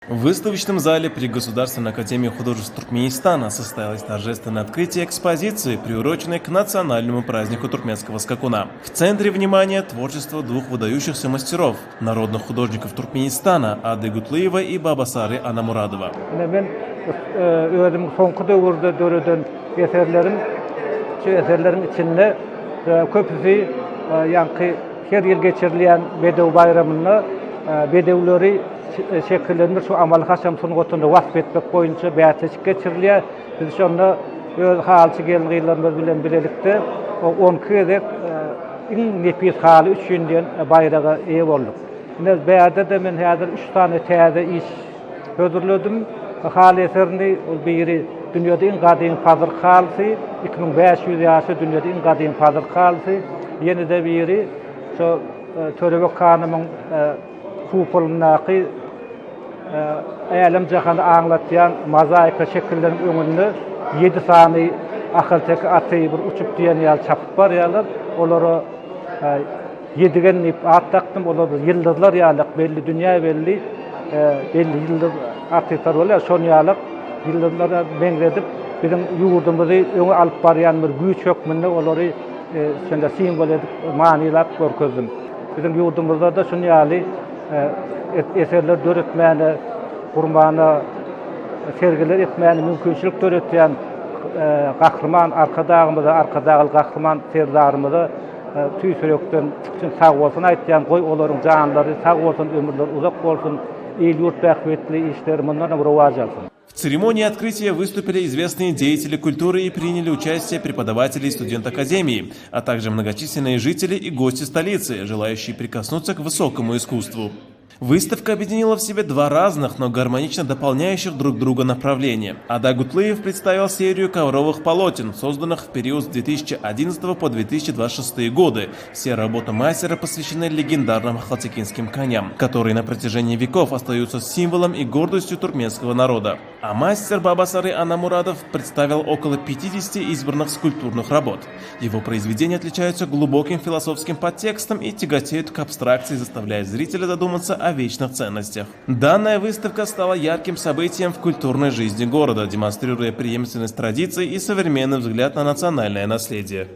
В выставочном зале при Государственной академии художеств Туркменистана состоялось торжественное открытие экспозиции, приуроченной к национальному празднику туркменского скакуна. В центре внимания творчество двух выдающихся мастеров, народных художников Туркменистана Ады Гутлыева и Бабасары Анамурадова. Her yıl geçirilen Bedev bayramını Bedevleri şekillenir şu amal haşam sunğutunda vasfetmek boyunca beyateşik geçirilýär. Biz şonu öz halçı gelgilerimiz bilen bilelikde 12 edek iň nepis haly üçünden bayraga eýe bolduk. Ine beýada da men häzir 3 tane täze iş hödürledim. Haly eserini biri dünýäde iň gadyň fazl halsy 2500 ýaşy dünýäde iň gadyň fazl halsy. Ýene de biri şu Törebek Hanymyň kupolundaky aýalam jahany aňlatýan mozaika şekilleriniň öňünde 7 sany ahaltek aty bir uçup diýen ýaly çapyp barýarlar. Olary 7gen ip at taktym, olar ýyldızlar ýaly belli dünýä belli ýyldız atytar bolýar. Şonu ýaly ýyldızlara beňredip bizim ýurdumuzy öňe alyp barýan bir güýç hökmünde olary şonda simbol edip manylap görkezdim. Bizim yurdumuzda da şunu ýaly eserler döretmäni, gurbana sergiler etmäni mümkinçilik döretýän gahrman arkadagy gahrman serdarymyza tüýsürekden sag bolsun aýtýan goý olaryň janlary sag bolsun, ömürleri uzak bolsun, el ýurt bähwetli işler mundan rowaj alsyn. В церемонии открытия выступили известные деятели культуры и приняли участие преподаватели и студенты академии, а также многочисленные жители и гости столицы, желающие прикоснуться к высокому искусству. Выставка объединила в себе два разных, но гармонично дополняющих друг друга направления. Ада Гутлыев представил серию ковровых полотен, созданных в период с 2011 по 2026 годы. Все работы мастера посвящены легендарным халтыкинским коням, которые на протяжении веков остаются символом и гордостью туркменского народа. А мастер Бабасары Анамурадов представил около 50 избранных скульптурных работ. Его произведения отличаются глубоким философским подтекстом и тяготеют к абстракции, заставляя зрителя задуматься о вечных ценностях. Данная выставка стала ярким событием в культурной жизни города, демонстрируя преемственность традиций и современный взгляд на национальное наследие.